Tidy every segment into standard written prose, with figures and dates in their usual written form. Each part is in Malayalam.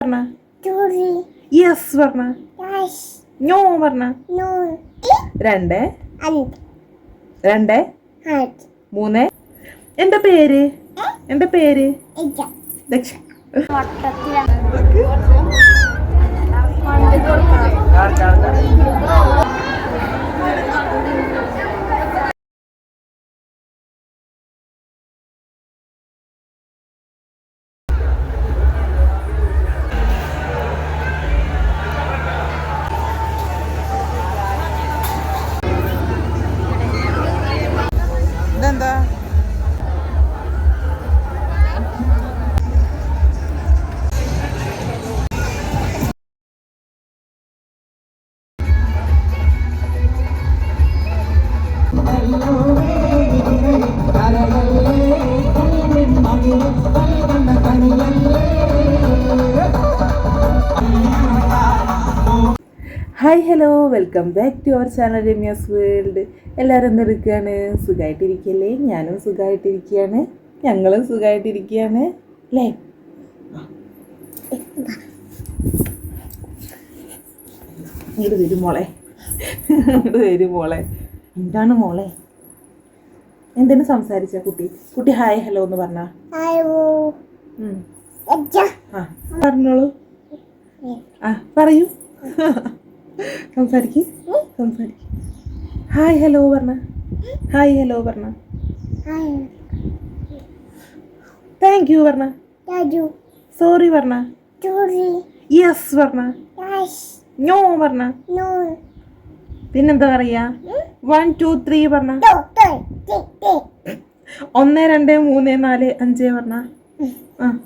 പറഞ്ഞ യെസ് പറഞ്ഞ നോ പറഞ്ഞ രണ്ട് രണ്ട് മൂന്ന്. എന്റെ പേര് ദക്ഷ. ഇതെന്താ? Hi hello, welcome back to our channel Ramya's world. എല്ലാവരും എന്തെടുക്കുകയാണ്? സുഖമായിട്ടിരിക്കുകയല്ലേ? ഞാനും സുഖമായിട്ടിരിക്കുകയാണ്, ഞങ്ങളും സുഖമായിട്ടിരിക്കുകയാണ് അല്ലേ? ഇങ്ങോട്ട് വരും മോളെ. എന്താണ് മോളെ? എന്തിനു സംസാരിച്ച കുട്ടി ഹായ് ഹലോ എന്ന് പറഞ്ഞ? പറഞ്ഞോളൂ. പറയൂ. സംസാരിക്ക്. ഹായ് ഹലോ പറഞ്ഞ. താങ്ക് യു പറഞ്ഞ. സോറി പറഞ്ഞ. യെസ് പറഞ്ഞ. നോ പറഞ്ഞ. പിന്നെന്താ പറയാ? 1 2 3 പറഞ്ഞ. 1 2 3 4 5 പറഞ്ഞ.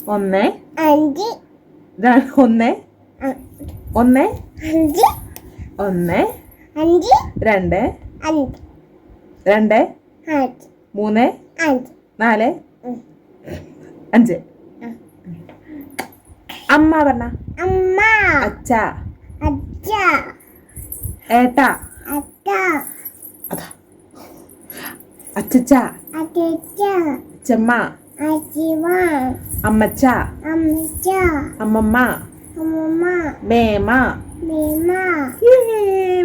1 1 1 1 2 2 3 4 5. അമ്മ പറഞ്ഞ. അച്ഛ ഏട്ടാ അച്ചച്ച അച്ചമ്മ അമ്മച്ച അമ്മമ്മ മേമ.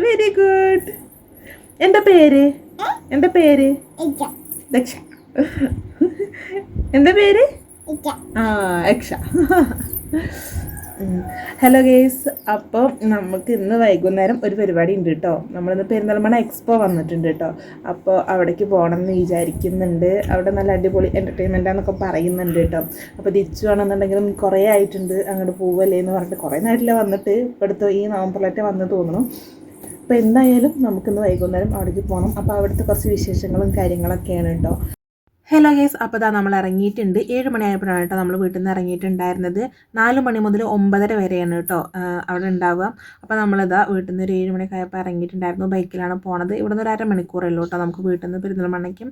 Very good. എന്റെ പേര് ദക്ഷ. എന്റെ പേര് അക്ഷ. ഹലോ ഗേസ്, അപ്പോൾ നമുക്ക് ഇന്ന് വൈകുന്നേരം ഒരു പരിപാടി ഉണ്ട് കേട്ടോ. നമ്മളിന്ന് പെരിന്തൽമണ്ണ എക്സ്പോ വന്നിട്ടുണ്ട് കേട്ടോ. അപ്പോൾ അവിടേക്ക് പോകണം എന്ന് വിചാരിക്കുന്നുണ്ട്. അവിടെ നല്ല അടിപൊളി എൻ്റർടൈൻമെൻറ്റാന്നൊക്കെ പറയുന്നുണ്ട് കേട്ടോ. അപ്പോൾ തിരിച്ചു വേണമെന്നുണ്ടെങ്കിലും കുറേ ആയിട്ടുണ്ട് അങ്ങോട്ട് പോവല്ലേ എന്ന് പറഞ്ഞിട്ട് കുറേ നേരത്തില്ല വന്നിട്ട്. ഇപ്പോൾ അടുത്ത് ഈ നവംബറിലായിട്ട് വന്ന് തോന്നുന്നു. അപ്പോൾ എന്തായാലും നമുക്കിന്ന് വൈകുന്നേരം അവിടേക്ക് പോകണം. അപ്പോൾ അവിടുത്തെ കുറച്ച് വിശേഷങ്ങളും കാര്യങ്ങളൊക്കെയാണ് കേട്ടോ. ഹലോ ഗേസ്, അപ്പോൾ ഇതാ നമ്മൾ ഇറങ്ങിയിട്ടുണ്ട്. 7 മണിയായപ്പോഴാണ് കേട്ടോ നമ്മൾ വീട്ടിൽ നിന്ന് ഇറങ്ങിയിട്ടുണ്ടായിരുന്നത്. 4 മണി മുതൽ 9:30 വരെയാണ് കേട്ടോ അവിടെ ഉണ്ടാവുക. അപ്പോൾ നമ്മളിതാ വീട്ടിൽ നിന്ന് ഒരു 7 മണിയൊക്കെ ആയപ്പോൾ ഇറങ്ങിയിട്ടുണ്ടായിരുന്നു. ബൈക്കിലാണ് പോണത്. ഇവിടെ നിന്ന് ഒരു അരമണിക്കൂറല്ലോ കേട്ടോ നമുക്ക് വീട്ടിൽ നിന്ന് പെരിന്തൽമണ്ണയ്ക്കും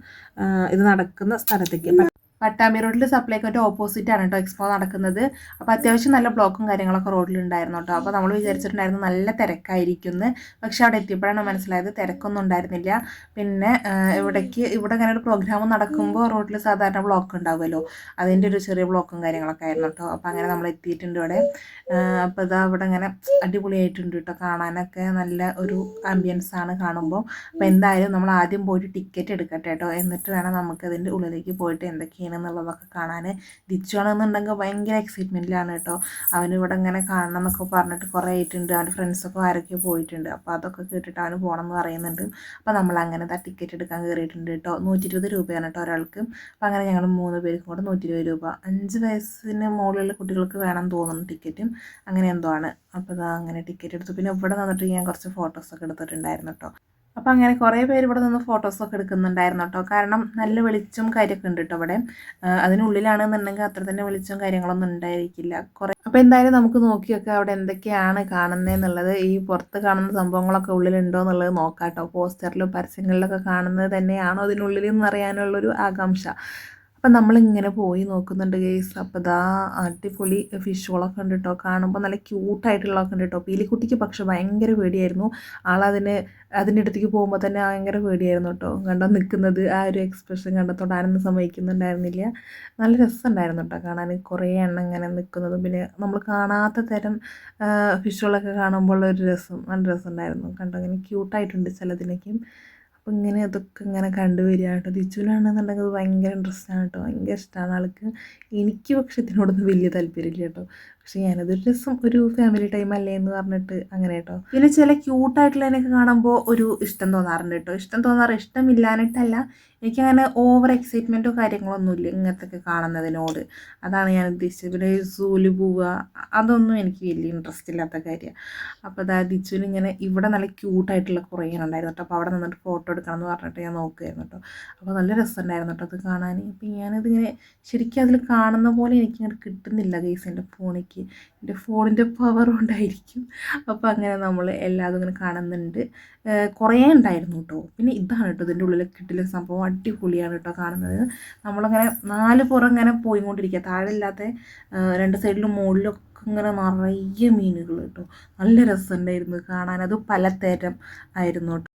ഇത് നടക്കുന്ന സ്ഥലത്തേക്ക്. പട്ടാമ്പി റോഡിൽ സപ്ലൈക്കോട്ട് ഓപ്പോസിറ്റ് ആണ് കേട്ടോ എക്സ്പോ നടക്കുന്നത്. അപ്പോൾ അത്യാവശ്യം നല്ല ബ്ലോക്കും കാര്യങ്ങളൊക്കെ റോഡിലുണ്ടായിരുന്നു കേട്ടോ. അപ്പോൾ നമ്മൾ വിചാരിച്ചിട്ടുണ്ടായിരുന്നു നല്ല തിരക്കായിരിക്കുമെന്ന്. പക്ഷെ അവിടെ എത്തിയപ്പോഴാണ് മനസ്സിലായത് തിരക്കൊന്നും ഉണ്ടായിരുന്നില്ല. പിന്നെ ഇവിടെ ഇങ്ങനെ ഒരു പ്രോഗ്രാം നടക്കുമ്പോൾ റോഡിൽ സാധാരണ ബ്ലോക്ക് ഉണ്ടാവുമല്ലോ, അതിൻ്റെ ഒരു ചെറിയ ബ്ലോക്കും കാര്യങ്ങളൊക്കെ ആയിരുന്നു കേട്ടോ. അപ്പോൾ അങ്ങനെ നമ്മൾ എത്തിയിട്ടുണ്ട് ഇവിടെ. അപ്പോൾ ഇതാ ഇവിടെ ഇങ്ങനെ അടിപൊളിയായിട്ടുണ്ട് കേട്ടോ, കാണാനൊക്കെ നല്ല ഒരു ആംബിയൻസ് ആണ് കാണുമ്പോൾ. അപ്പോൾ എന്തായാലും നമ്മൾ ആദ്യം പോയിട്ട് ടിക്കറ്റ് എടുക്കട്ടെ കേട്ടോ, എന്നിട്ട് വേണം നമുക്കതിൻ്റെ ഉള്ളിലേക്ക് പോയിട്ട് എന്തൊക്കെയാണ് എന്നുള്ളതൊക്കെ കാണാൻ. തിരിച്ചുവാണെന്നുണ്ടെങ്കിൽ ഭയങ്കര എക്സൈറ്റ്മെൻറ്റിലാണ് കേട്ടോ. അവനിവിടെ ഇങ്ങനെ കാണണം എന്നൊക്കെ പറഞ്ഞിട്ട് കുറേ ആയിട്ടുണ്ട്. അവൻ്റെ ഫ്രണ്ട്സൊക്കെ ആരൊക്കെ പോയിട്ടുണ്ട്. അപ്പോൾ അതൊക്കെ കേട്ടിട്ട് അവന് പോകണം എന്ന് പറയുന്നുണ്ട്. അപ്പോൾ നമ്മൾ അങ്ങനെ ടിക്കറ്റ് എടുക്കാൻ കയറിയിട്ടുണ്ട് കേട്ടോ. 120 രൂപയാണ് കേട്ടോ ഒരാൾക്ക്. അപ്പോൾ അങ്ങനെ ഞങ്ങൾ 3 പേർക്കും കൂടെ 120 രൂപ. 5 വയസ്സിന് മുകളിലുള്ള കുട്ടികൾക്ക് വേണം തോന്നുന്നു ടിക്കറ്റും, അങ്ങനെ എന്തോ ആണ്. അപ്പോൾ ഇതാ അങ്ങനെ ടിക്കറ്റ് എടുത്തു. പിന്നെ ഇവിടെ നിന്നിട്ട് ഞാൻ കുറച്ച് ഫോട്ടോസൊക്കെ എടുത്തിട്ടുണ്ടായിരുന്നു കേട്ടോ. അപ്പോൾ അങ്ങനെ കുറേ പേര് ഇവിടെ നിന്ന് ഫോട്ടോസൊക്കെ എടുക്കുന്നുണ്ടായിരുന്നു കേട്ടോ. കാരണം നല്ല വെളിച്ചം കാര്യമൊക്കെ ഉണ്ട് കേട്ടോ ഇവിടെ. അതിനുള്ളിലാണെന്നുണ്ടെങ്കിൽ അത്ര തന്നെ വെളിച്ചവും കാര്യങ്ങളൊന്നും ഉണ്ടായിരിക്കില്ല കുറേ. അപ്പോൾ എന്തായാലും നമുക്ക് നോക്കിയൊക്കെ അവിടെ എന്തൊക്കെയാണ് കാണുന്നതെന്നുള്ളത്, ഈ പുറത്ത് കാണുന്ന സംഭവങ്ങളൊക്കെ ഉള്ളിലുണ്ടോ എന്നുള്ളത് നോക്കാം കേട്ടോ. പോസ്റ്ററിലും പരസ്യങ്ങളിലൊക്കെ കാണുന്നത് തന്നെയാണോ അതിനുള്ളിൽ എന്ന് അറിയാനുള്ളൊരു ആകാംക്ഷ. അപ്പം നമ്മളിങ്ങനെ പോയി നോക്കുന്നുണ്ട് ഗൈസ്. അപ്പോൾ ഇതാ അടിപൊളി ഫിഷുകളൊക്കെ ഉണ്ട് കേട്ടോ. കാണുമ്പോൾ നല്ല ക്യൂട്ടായിട്ടുള്ളതൊക്കെ ഉണ്ട് കേട്ടോ. പീലിക്കുട്ടിക്ക് പക്ഷെ ഭയങ്കര പേടിയായിരുന്നു. അതിൻ്റെ അടുത്തേക്ക് പോകുമ്പോൾ തന്നെ ഭയങ്കര പേടിയായിരുന്നു കേട്ടോ. കണ്ടോ നിൽക്കുന്നത്, ആ ഒരു എക്സ്പ്രഷൻ കണ്ടോ, തൊടാനൊന്നും സമ്മതിക്കുന്നുണ്ടായിരുന്നില്ല. നല്ല രസമുണ്ടായിരുന്നു കേട്ടോ കാണാൻ. കുറേ എണ്ണം ഇങ്ങനെ നിൽക്കുന്നതും പിന്നെ നമ്മൾ കാണാത്ത തരം ഫിഷുകളൊക്കെ കാണുമ്പോൾ ഒരു രസം, നല്ല രസമുണ്ടായിരുന്നു കണ്ടോ. ഇങ്ങനെ ക്യൂട്ടായിട്ടുണ്ട് ചിലതിനൊക്കെയും. അപ്പോൾ ഇങ്ങനെ അതൊക്കെ ഇങ്ങനെ കണ്ടുവരിക കേട്ടോ. ദിച്ചുവിനാണെന്നുണ്ടെങ്കിൽ അത് ഭയങ്കര ഇൻട്രസ്റ്റാണ് കേട്ടോ, ഭയങ്കര ഇഷ്ടമാണ് ആൾക്ക്. എനിക്ക് പക്ഷേ ഇതിനോടൊന്നും വലിയ താല്പര്യമില്ല കേട്ടോ. പക്ഷേ ഞാനതൊരു രസം, ഒരു ഫാമിലി ടൈം അല്ലേ എന്ന് പറഞ്ഞിട്ട് അങ്ങനെ കേട്ടോ. പിന്നെ ചില ക്യൂട്ടായിട്ടുള്ളതിനൊക്കെ കാണുമ്പോൾ ഒരു ഇഷ്ടം തോന്നാറുണ്ട് കേട്ടോ. ഇഷ്ടമില്ലാഞ്ഞിട്ടല്ല, എനിക്കങ്ങനെ ഓവർ എക്സൈറ്റ്മെൻറ്റോ കാര്യങ്ങളൊന്നുമില്ല ഇങ്ങനത്തെയൊക്കെ കാണുന്നതിനോട്. അതാണ് ഞാൻ ഉദ്ദേശിച്ചത്. പിന്നെ സൂല് പോവുക അതൊന്നും എനിക്ക് വലിയ ഇൻട്രസ്റ്റ് ഇല്ലാത്ത കാര്യമാണ്. അപ്പോൾ അതായത് ദിച്ചുവിന് ഇങ്ങനെ ഇവിടെ നല്ല ക്യൂട്ടായിട്ടുള്ള കുറേ ഉണ്ടായിരുന്നു കേട്ടോ. അപ്പോൾ അവിടെ നിന്നിട്ട് ഫോട്ടോ എടുക്കണം എന്ന് പറഞ്ഞിട്ട് ഞാൻ നോക്കുമായിരുന്നു കേട്ടോ. അപ്പോൾ നല്ല രസമുണ്ടായിരുന്നു കേട്ടോ അത് കാണാൻ. അപ്പോൾ ഞാനതിങ്ങനെ ശരിക്കും അതിൽ കാണുന്ന പോലെ എനിക്കിങ്ങനെ കിട്ടുന്നില്ല ഗൈസ് എൻ്റെ ഫോണിലേക്ക്. എൻ്റെ ഫോണിൻ്റെ പവർ കൊണ്ടായിരിക്കും. അപ്പോൾ അങ്ങനെ നമ്മൾ എല്ലാതും ഇങ്ങനെ കാണുന്നുണ്ട്. കുറേ ഉണ്ടായിരുന്നു കേട്ടോ. പിന്നെ ഇതാണ് കേട്ടോ ഇതിൻ്റെ ഉള്ളിൽ കിട്ടില്ല സംഭവം, അടിപൊളിയാണ് കേട്ടോ കാണുന്നത്. നമ്മളങ്ങനെ 4 പുറം ഇങ്ങനെ പോയിക്കൊണ്ടിരിക്കുക, താഴെ ഇല്ലാത്ത 2 സൈഡിലും മുകളിലൊക്കെ ഇങ്ങനെ നിറയെ മീനുകൾ കേട്ടോ. നല്ല രസമുണ്ടായിരുന്നു കാണാൻ. അത് പലതരം ആയിരുന്നു കേട്ടോ.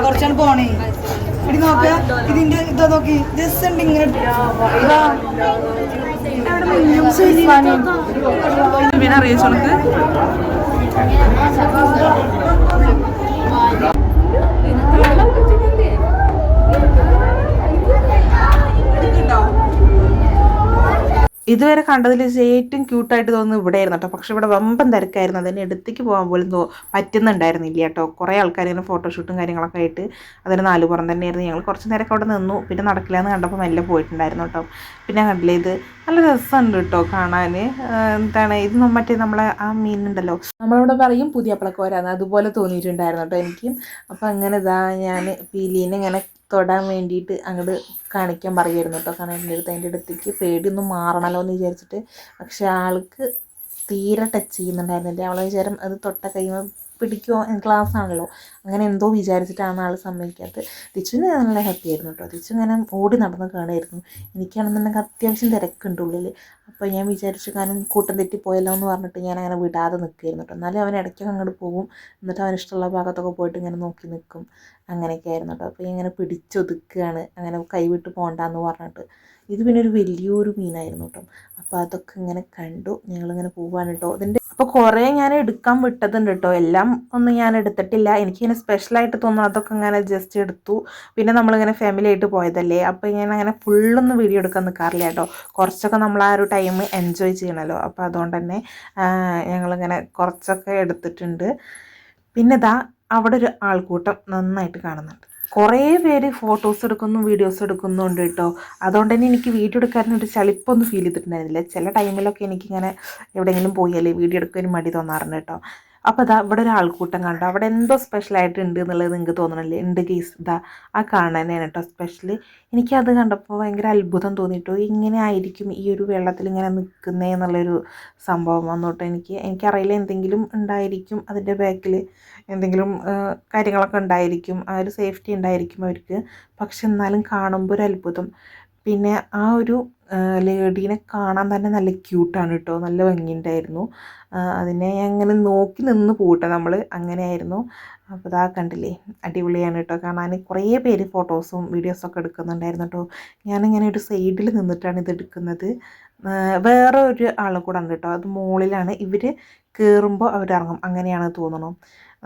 കുറച്ചാണ് പോണേ. ഇടി നോക്ക, ഇതിന്റെ ഇതാ നോക്കി, ജസ്റ്റ് ഉണ്ട് ഇങ്ങനെ മീൻ അറിയിച്ചോൾക്ക്. ഇതുവരെ കണ്ടതിൽ ഏറ്റവും ക്യൂട്ടായിട്ട് തോന്നുന്നത് ഇവിടെ ആയിരുന്നു കേട്ടോ. പക്ഷെ ഇവിടെ വമ്പൻ തിരക്കായിരുന്നു, അതിന് അടുത്തേക്ക് പോകാൻ പോലും പറ്റുന്നുണ്ടായിരുന്നില്ല കേട്ടോ. കുറേ ആൾക്കാർ ഇങ്ങനെ ഫോട്ടോഷൂട്ടും കാര്യങ്ങളൊക്കെ ആയിട്ട് അതിന് 4 പുറം തന്നെയായിരുന്നു. ഞങ്ങൾ കുറച്ച് നേരമൊക്കെ അവിടെ നിന്നു. പിന്നെ നടക്കില്ല എന്ന് കണ്ടപ്പോൾ മെല്ലെ പോയിട്ടുണ്ടായിരുന്നു കേട്ടോ. പിന്നെ കണ്ടില്ലേ, ഇത് നല്ല രസമുണ്ട് കേട്ടോ കാണാൻ. എന്താണ് ഇത്, മറ്റേ നമ്മളെ ആ മീനുണ്ടല്ലോ, നമ്മളിവിടെ പറയും പുതിയ അപ്പളക്കോരാന്ന്, അതുപോലെ തോന്നിയിട്ടുണ്ടായിരുന്നു കേട്ടോ എനിക്ക്. അപ്പോൾ അങ്ങനെ ഇതാ ഞാൻ പീലീനെ ഇങ്ങനെ തൊടാൻ വേണ്ടിയിട്ട് അങ്ങോട്ട് കാണിക്കാൻ പറയുമായിരുന്നു കേട്ടോ. കാരണം അതിൻ്റെ അടുത്തേക്ക് പേടിയൊന്നും മാറണമല്ലോ എന്ന് വിചാരിച്ചിട്ട്. പക്ഷെ ആൾക്ക് തീരെ ടച്ച് ചെയ്യുന്നുണ്ടായിരുന്നില്ല. അവളെ വിചാരം അത് തൊട്ട കഴിയുമ്പോൾ പിടിക്കുമോ, ക്ലാസ് ആണല്ലോ, അങ്ങനെ എന്തോ വിചാരിച്ചിട്ടാണ് ആൾ സമ്മതിക്കാത്തത്. തിച്ചുവിന് നല്ല ഹാപ്പി ആയിരുന്നു കേട്ടോ. തിച്ചു ഇങ്ങനെ ഓടി നടന്ന് കാണുമായിരുന്നു. എനിക്കാണെന്നുണ്ടെങ്കിൽ അത്യാവശ്യം തിരക്കുണ്ട് ഉള്ളിൽ. അപ്പോൾ ഞാൻ വിചാരിച്ചു, കാരണം കൂട്ടം തെറ്റിപ്പോയല്ലോ എന്ന് പറഞ്ഞിട്ട് ഞാൻ അങ്ങനെ വിടാതെ നിൽക്കുമായിരുന്നു കേട്ടോ. എന്നാലും അവൻ ഇടയ്ക്കൊക്കെ അങ്ങോട്ട് പോകും, എന്നിട്ട് അവൻ ഇഷ്ടമുള്ള ഭാഗത്തൊക്കെ പോയിട്ട് ഇങ്ങനെ നോക്കി നിൽക്കും. അങ്ങനെയൊക്കെ ആയിരുന്നു കേട്ടോ. അപ്പോൾ ഇങ്ങനെ പിടിച്ചൊതുക്കുകയാണ്, അങ്ങനെ കൈവിട്ട് പോകണ്ടെന്ന് പറഞ്ഞിട്ട്. ഇത് പിന്നെ ഒരു വലിയൊരു മീനായിരുന്നു കേട്ടോ. അപ്പോൾ അതൊക്കെ ഇങ്ങനെ കണ്ടു, ഞങ്ങളിങ്ങനെ പോവാണ് കേട്ടോ. അതിൻ്റെ അപ്പോൾ കുറേ ഞാൻ എടുക്കാൻ വിട്ടതുണ്ട് കേട്ടോ. എല്ലാം ഒന്നും ഞാൻ എടുത്തിട്ടില്ല. എനിക്കിങ്ങനെ സ്പെഷ്യലായിട്ട് തോന്നുന്നു അതൊക്കെ ഇങ്ങനെ ജസ്റ്റ് എടുത്തു. പിന്നെ നമ്മളിങ്ങനെ ഫാമിലി ആയിട്ട് പോയതല്ലേ, അപ്പോൾ ഞാൻ അങ്ങനെ ഫുള്ളൊന്നും വീഡിയോ എടുക്കാൻ നിൽക്കാറില്ല കേട്ടോ. കുറച്ചൊക്കെ നമ്മൾ ആ ഒരു ടൈം എൻജോയ് ചെയ്യണമല്ലോ. അപ്പോൾ അതുകൊണ്ട് തന്നെ ഞങ്ങളിങ്ങനെ കുറച്ചൊക്കെ എടുത്തിട്ടുണ്ട്. പിന്നെ ഇതാ അവിടെ ഒരു ആൾക്കൂട്ടം നന്നായിട്ട് കാണുന്നുണ്ട്. കുറേ പേര് ഫോട്ടോസ് എടുക്കുന്നു, വീഡിയോസ് എടുക്കുന്നുണ്ട് കേട്ടോ. അതുകൊണ്ട് തന്നെ എനിക്ക് വീഡിയോ എടുക്കാനൊരു ചളിപ്പൊന്നും ഫീൽ ചെയ്തിട്ടുണ്ടായിരുന്നില്ല. ചില ടൈമിലൊക്കെ എനിക്കിങ്ങനെ എവിടെയെങ്കിലും പോയാലേ വീഡിയോ എടുക്കാൻ മടി തോന്നാറുണ്ട് കേട്ടോ. അപ്പോൾ ഇതാ ഇവിടെ ഒരു ആൾക്കൂട്ടം കണ്ടോ, അവിടെ എന്തോ സ്പെഷ്യലായിട്ട് ഉണ്ട് എന്നുള്ളത് നിങ്ങൾക്ക് തോന്നണല്ലേ? ഉണ്ട് കേസ്, ഇതാ ആ കാണാനാണ് കേട്ടോ സ്പെഷ്യൽ. എനിക്കത് കണ്ടപ്പോൾ ഭയങ്കര അത്ഭുതം തോന്നിയിട്ടോ. ഇങ്ങനെ ആയിരിക്കും ഈ ഒരു വെള്ളത്തിൽ ഇങ്ങനെ നിൽക്കുന്നേ എന്നുള്ളൊരു സംഭവം വന്നോട്ടോ. എനിക്കറിയില്ല, എന്തെങ്കിലും ഉണ്ടായിരിക്കും അതിൻ്റെ ബാക്കിൽ, എന്തെങ്കിലും കാര്യങ്ങളൊക്കെ ഉണ്ടായിരിക്കും, ആ ഒരു സേഫ്റ്റി ഉണ്ടായിരിക്കും അവർക്ക്. പക്ഷെ എന്നാലും കാണുമ്പോൾ ഒരു അത്ഭുതം. പിന്നെ ആ ഒരു ലേഡീനെ കാണാൻ തന്നെ നല്ല ക്യൂട്ടാണ് കേട്ടോ, നല്ല ഭംഗിയുണ്ടായിരുന്നു. അതിനെ അങ്ങനെ നോക്കി നിന്ന് പോകട്ടെ നമ്മൾ, അങ്ങനെയായിരുന്നു. അപ്പോൾ ഇതാ കണ്ടില്ലേ, അടിപൊളിയാണ് കേട്ടോ കാണാൻ. കുറേ പേര് ഫോട്ടോസും വീഡിയോസൊക്കെ എടുക്കുന്നുണ്ടായിരുന്നു കേട്ടോ. ഞാനിങ്ങനെ ഒരു സൈഡിൽ നിന്നിട്ടാണ് ഇത് എടുക്കുന്നത്. വേറെ ഒരു ആൾ കൂടെ ഉണ്ട് കേട്ടോ, അത് മുകളിലാണ്. ഇവർ കയറുമ്പോൾ അവരിറങ്ങും, അങ്ങനെയാണ് തോന്നുന്നു.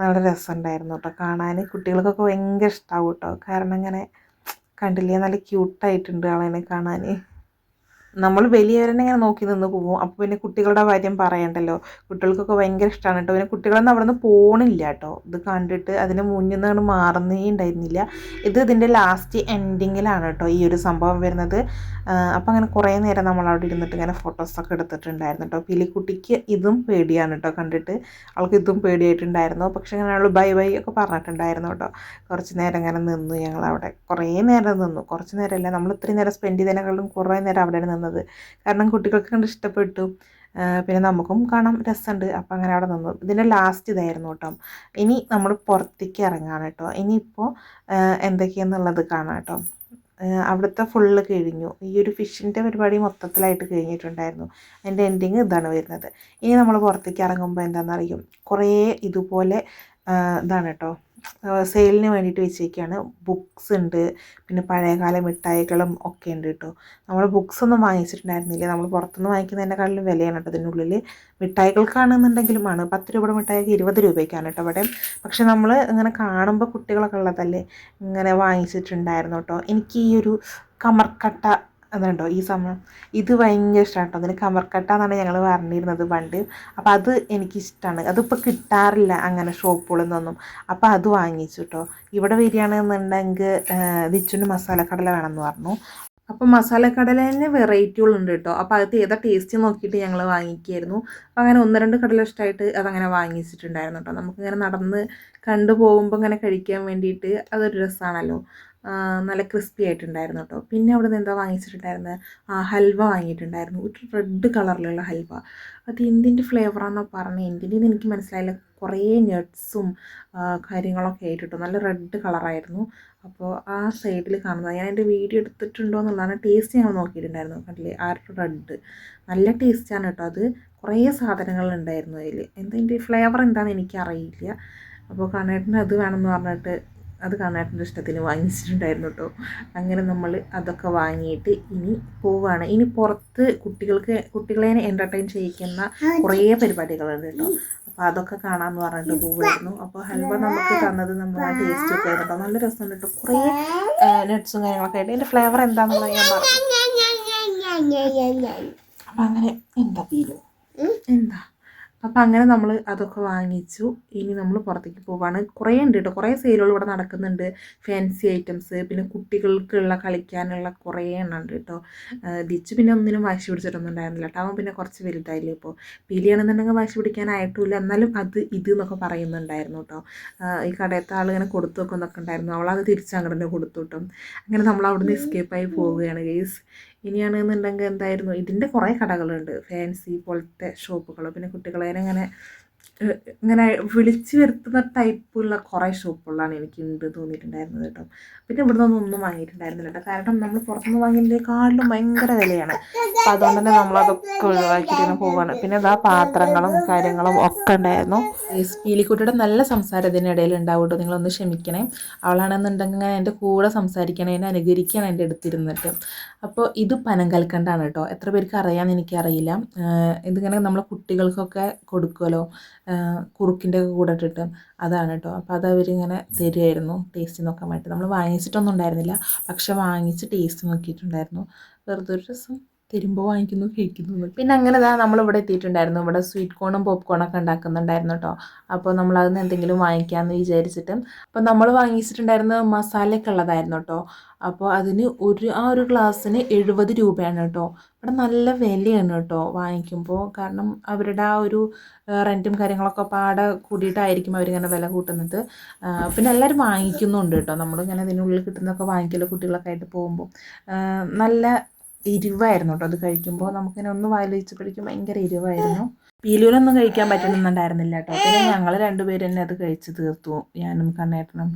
നല്ല രസമുണ്ടായിരുന്നു കേട്ടോ കാണാൻ. കുട്ടികൾക്കൊക്കെ ഭയങ്കര ഇഷ്ടമാവും കേട്ടോ. കാരണം ഇങ്ങനെ കണ്ടില്ലേ, നല്ല ക്യൂട്ടായിട്ടുണ്ട് ആളെന്നെ കാണാൻ. നമ്മൾ വലിയവരെന്നെ ഇങ്ങനെ നോക്കി നിന്ന് പോകും. അപ്പോൾ പിന്നെ കുട്ടികളുടെ കാര്യം പറയണ്ടല്ലോ. കുട്ടികൾക്കൊക്കെ ഭയങ്കര ഇഷ്ടമാണ് കേട്ടോ. പിന്നെ കുട്ടികളൊന്നും അവിടെ നിന്ന് പോകണില്ല കേട്ടോ. ഇത് കണ്ടിട്ട് അതിന് മുന്നിൽ നിന്ന് മാറുന്നേ ഉണ്ടായിരുന്നില്ല. ഇതിൻ്റെ ലാസ്റ്റ് എൻഡിങ്ങിലാണ് കേട്ടോ ഈ ഒരു സംഭവം വരുന്നത്. അപ്പോൾ അങ്ങനെ കുറേ നേരം നമ്മളവിടെ ഇരുന്നിട്ട് ഇങ്ങനെ ഫോട്ടോസൊക്കെ എടുത്തിട്ടുണ്ടായിരുന്നു കേട്ടോ. പിലിക്കുട്ടിക്ക് ഇതും പേടിയാണ് കേട്ടോ കണ്ടിട്ട്. അവൾക്ക് ഇതും പേടിയായിട്ടുണ്ടായിരുന്നു. പക്ഷേ അങ്ങനെ അവൾ ബൈ ബൈ ഒക്കെ പറഞ്ഞിട്ടുണ്ടായിരുന്നു കേട്ടോ. കുറച്ച് നേരം ഇങ്ങനെ നിന്നു ഞങ്ങളവിടെ. കുറേ നേരം നിന്നു. കുറച്ച് നേരമല്ല, നമ്മൾ ഇത്രയും നേരം സ്പെൻഡ് ചെയ്തതിനേക്കാളും കുറേ നേരം അവിടെയാണ് നിന്നത്. കാരണം കുട്ടികൾക്ക് കണ്ട് ഇഷ്ടപ്പെട്ടു. പിന്നെ നമുക്കും കാണാൻ രസമുണ്ട്. അപ്പം അങ്ങനെ അവിടെ നിന്നു. ഇതിൻ്റെ ലാസ്റ്റ് ഇതായിരുന്നു കേട്ടോ. ഇനി നമ്മൾ പുറത്തേക്ക് ഇറങ്ങാണ് കേട്ടോ. ഇനിയിപ്പോൾ എന്തൊക്കെയാണെന്നുള്ളത് കാണാം കേട്ടോ. അവിടുത്തെ ഫുള്ള് കഴിഞ്ഞു. ഈ ഒരു ഫിഷിൻ്റെ പരിപാടി മൊത്തത്തിലായിട്ട് കഴിഞ്ഞിട്ടുണ്ടായിരുന്നു. അതിൻ്റെ എൻഡിങ് ഇതാണ് വരുന്നത്. ഇനി നമ്മൾ പുറത്തേക്ക് ഇറങ്ങുമ്പോൾ എന്താണെന്നറിയും, കുറേ ഇതുപോലെ ഇതാണ് കേട്ടോ സെയിലിന് വേണ്ടിയിട്ട് വെച്ചേക്കാണ്. ബുക്സ് ഉണ്ട്, പിന്നെ പഴയകാല മിഠായികളും ഒക്കെ ഉണ്ട് കേട്ടോ. നമ്മൾ ബുക്സ് ഒന്നും വാങ്ങിച്ചിട്ടുണ്ടായിരുന്നില്ല. നമ്മൾ പുറത്തുനിന്ന് വാങ്ങിക്കുന്നതിനേക്കാളും വിലയാണ് കേട്ടോ ഇതിനുള്ളിൽ. മിഠായികൾക്കാണെന്നുണ്ടെങ്കിലുമാണ് 10 രൂപയുടെ മിഠായിക്ക് 20 രൂപയ്ക്കാണ് കേട്ടോ ഇവിടെ. പക്ഷെ നമ്മൾ ഇങ്ങനെ കാണുമ്പോൾ കുട്ടികളൊക്കെ ഉള്ളതല്ലേ ഇങ്ങനെ വാങ്ങിച്ചിട്ടുണ്ടായിരുന്നു കേട്ടോ. എനിക്ക് ഈ ഒരു കമർക്കട്ട അതുണ്ടോ ഈ സമയം ഇത് ഭയങ്കര ഇഷ്ടമാണ് കേട്ടോ. അതിന് കമർക്കട്ട എന്നാണ് ഞങ്ങൾ പറഞ്ഞിരുന്നത് പണ്ട്. അപ്പോൾ അത് എനിക്കിഷ്ടമാണ്. അതിപ്പോൾ കിട്ടാറില്ല അങ്ങനെ ഷോപ്പുകളിൽ നിന്നൊന്നും. അപ്പോൾ അത് വാങ്ങിച്ചു കേട്ടോ. ഇവിടെ വരികയാണെന്നുണ്ടെങ്കിൽ ദിച്ചുന് മസാലക്കടല വേണമെന്ന് പറഞ്ഞു. അപ്പോൾ മസാലക്കടലേൻ്റെ വെറൈറ്റികളുണ്ട് കേട്ടോ. അപ്പോൾ അത് ഏതാ ടേസ്റ്റ് നോക്കിയിട്ട് ഞങ്ങൾ വാങ്ങിക്കുമായിരുന്നു. അപ്പോൾ അങ്ങനെ 1-2 കടല ഇഷ്ടമായിട്ട് അതങ്ങനെ വാങ്ങിച്ചിട്ടുണ്ടായിരുന്നു കേട്ടോ. നമുക്കിങ്ങനെ നടന്ന് കണ്ടു പോകുമ്പോൾ ഇങ്ങനെ കഴിക്കാൻ വേണ്ടിയിട്ട് അതൊരു രസമാണല്ലോ. നല്ല ക്രിസ്പി ആയിട്ടുണ്ടായിരുന്നു കേട്ടോ. പിന്നെ അവിടെ നിന്ന് എന്താ വാങ്ങിച്ചിട്ടുണ്ടായിരുന്നത്, ഹൽവ വാങ്ങിയിട്ടുണ്ടായിരുന്നു. ഒരു റെഡ് കളറിലുള്ള ഹൽവ. അത് എന്തിൻ്റെ ഫ്ലേവറാണെന്നാണ് പറഞ്ഞത്. എന്തിൻ്റെന്ന് എനിക്ക് മനസ്സിലായില്ല. കുറേ നട്ട്സും കാര്യങ്ങളൊക്കെ ആയിട്ടോ. നല്ല റെഡ് കളറായിരുന്നു. അപ്പോൾ ആ സൈഡിൽ കാണുന്നത് ഞാൻ എൻ്റെ വീഡിയോ എടുത്തിട്ടുണ്ടോ എന്നുള്ളതാണ്. ടേസ്റ്റ് ഞങ്ങൾ നോക്കിയിട്ടുണ്ടായിരുന്നു. കണ്ടില്ലേ ആ റെഡ് നല്ല ടേസ്റ്റാണ് കേട്ടോ. അത് കുറേ സാധനങ്ങളുണ്ടായിരുന്നു അതിൽ. ഇതിൻ്റെ ഫ്ലേവർ എന്താണെന്ന് എനിക്കറിയില്ല. അപ്പോൾ കണ്ണേട്ടന് അത് വേണമെന്ന് പറഞ്ഞിട്ട് അത് കണ്ണേട്ടൻ്റെ ഇഷ്ടത്തിന് വാങ്ങിച്ചിട്ടുണ്ടായിരുന്നു കേട്ടോ. അങ്ങനെ നമ്മൾ അതൊക്കെ വാങ്ങിയിട്ട് ഇനി പോവുകയാണ്. ഇനി പുറത്ത് കുട്ടികളെ എൻ്റർടൈൻ ചെയ്യിക്കുന്ന കുറേ പരിപാടികളുണ്ട് കേട്ടോ. അപ്പോൾ അതൊക്കെ കാണാമെന്ന് പറഞ്ഞിട്ട് പോവുമായിരുന്നു. അപ്പോൾ ഹൽവ നമുക്ക് തന്നത് നമ്മൾ ആ ടേസ്റ്റ് ഒക്കെ ആയിരുന്നു കേട്ടോ. നല്ല രസമുണ്ട് കേട്ടോ. കുറേ നട്ട്സും കാര്യങ്ങളൊക്കെ ആയിട്ട് ഇതിൻ്റെ ഫ്ലേവർ എന്താണെന്നുള്ളത് ഞാൻ പറഞ്ഞു. അപ്പം അങ്ങനെ എന്താ ഫീല് എന്താ അപ്പോൾ അങ്ങനെ നമ്മൾ അതൊക്കെ വാങ്ങിച്ചു. ഇനി നമ്മൾ പുറത്തേക്ക് പോവാണ്. കുറേ ഉണ്ട് കേട്ടോ. കുറേ സെയിലുകൾ ഇവിടെ നടക്കുന്നുണ്ട്. ഫാൻസി ഐറ്റംസ്, പിന്നെ കുട്ടികൾക്കുള്ള കളിക്കാനുള്ള കുറേ എണ്ണം ഉണ്ട് കേട്ടോ. ദിച്ചു പിന്നെ ഒന്നിനും വാശി പിടിച്ചിട്ടൊന്നും ഉണ്ടായിരുന്നില്ല കേട്ടോ. അവൻ പിന്നെ കുറച്ച് വലുതായില്ലേ. ഇപ്പോൾ പീലിയാണെന്നുണ്ടെങ്കിൽ വാശി പിടിക്കാനായിട്ടില്ല. എന്നാലും അത് ഇത് എന്നൊക്കെ പറയുന്നുണ്ടായിരുന്നു കേട്ടോ. ഈ കടയത്തെ ആൾ ഇങ്ങനെ കൊടുത്തു വെക്കുന്നൊക്കെ ഉണ്ടായിരുന്നു. അവളത് തിരിച്ചങ്ങോട്ട് തന്നെ കൊടുത്തു കിട്ടും. അങ്ങനെ നമ്മൾ അവിടുന്ന് എസ്കേപ്പായി പോവുകയാണ് ഗെയ്സ്. ഇനിയാണെന്നുണ്ടെങ്കിൽ എന്തായിരുന്നു, ഇതിൻ്റെ കുറേ കടകളുണ്ട്, ഫാൻസി പോലത്തെ ഷോപ്പുകൾ. പിന്നെ കുട്ടികളെ ഇങ്ങനെ വിളിച്ചു വരുത്തുന്ന ടൈപ്പുള്ള കുറേ ഷോപ്പുകളാണ് എനിക്ക് തോന്നിയിട്ടുണ്ടായിരുന്നത് കേട്ടോ. പിന്നെ ഇവിടെ നിന്നൊന്നും ഒന്നും വാങ്ങിയിട്ടുണ്ടായിരുന്നില്ല കേട്ടോ. കാരണം നമ്മൾ പുറത്തുനിന്ന് വാങ്ങിയതിനേക്കാളും ഭയങ്കര വിലയാണ്. അപ്പോൾ അതുകൊണ്ട് തന്നെ നമ്മളതൊക്കെ ഒഴിവാക്കിയിട്ട് പോവുകയാണ്. പിന്നെ അതാ പാത്രങ്ങളും കാര്യങ്ങളും ഒക്കെ ഉണ്ടായിരുന്നു. പീലിക്കുട്ടിയുടെ നല്ല സംസാരം ഇതിനിടയിൽ ഉണ്ടാവും കേട്ടോ. നിങ്ങളൊന്ന് ക്ഷമിക്കണേ. അവളാണെന്നുണ്ടെങ്കിൽ എൻ്റെ കൂടെ സംസാരിക്കണേ, എന്നെ അനുകരിക്കണം എൻ്റെ അടുത്തിരുന്നിട്ട്. അപ്പോൾ ഇത് പനങ്കൽക്കണ്ടാണ് കേട്ടോ. എത്ര പേർക്ക് അറിയാമെന്ന് എനിക്കറിയില്ല. ഇതിങ്ങനെ നമ്മൾ കുട്ടികൾക്കൊക്കെ കൊടുക്കുമല്ലോ കുറുക്കിൻ്റെ ഒക്കെ കൂടെ ഇട്ടിട്ട്, അതാണ് കേട്ടോ. അപ്പോൾ അത് അവരിങ്ങനെ തരുമായിരുന്നു ടേസ്റ്റ് നോക്കാൻ വേണ്ടി. നമ്മൾ വാങ്ങിച്ചിട്ടൊന്നും ഉണ്ടായിരുന്നില്ല, പക്ഷെ വാങ്ങിച്ച് ടേസ്റ്റ് നോക്കിയിട്ടുണ്ടായിരുന്നു. വെറുതെ ഒരു രസം, തരുമ്പോൾ വാങ്ങിക്കുന്നു കഴിക്കുന്നു. പിന്നെ അങ്ങനെ നമ്മളിവിടെ എത്തിയിട്ടുണ്ടായിരുന്നു. ഇവിടെ സ്വീറ്റ് കോണും പോപ്കോണൊക്കെ ഉണ്ടാക്കുന്നുണ്ടായിരുന്നു കേട്ടോ. അപ്പോൾ നമ്മളതിന് എന്തെങ്കിലും വാങ്ങിക്കാമെന്ന് വിചാരിച്ചിട്ട് അപ്പോൾ നമ്മൾ വാങ്ങിച്ചിട്ടുണ്ടായിരുന്നത് മസാലയൊക്കെ ഉള്ളതായിരുന്നു കേട്ടോ. അപ്പോൾ അതിന് ഒരു ഗ്ലാസ്സിന് 70 രൂപയാണ് കേട്ടോ. ഇവിടെ നല്ല വിലയാണ് കേട്ടോ വാങ്ങിക്കുമ്പോൾ. കാരണം അവരുടെ ആ ഒരു റെൻറ്റും കാര്യങ്ങളൊക്കെ പാടെ കൂടിയിട്ടായിരിക്കും അവരിങ്ങനെ വില കൂട്ടുന്നത്. പിന്നെ എല്ലാവരും വാങ്ങിക്കുന്നുണ്ട് കേട്ടോ. നമ്മളിങ്ങനെ ഇതിനുള്ളിൽ കിട്ടുന്നതൊക്കെ വാങ്ങിക്കല്ലോ കുട്ടികളൊക്കെ ആയിട്ട് പോകുമ്പോൾ. നല്ല എരിവായിരുന്നു കേട്ടോ അത് കഴിക്കുമ്പോൾ. നമുക്കിങ്ങനെ ഒന്ന് വായിൽ വെച്ചപ്പോഴേക്കും ഭയങ്കര എരിവായിരുന്നു. പീലൂരൊന്നും കഴിക്കാൻ പറ്റുന്നുണ്ടായിരുന്നില്ല കേട്ടോ. പിന്നെ ഞങ്ങൾ രണ്ടുപേരും തന്നെ അത് കഴിച്ച് തീർത്തു. ഞാനും കണ്ണേട്ടനും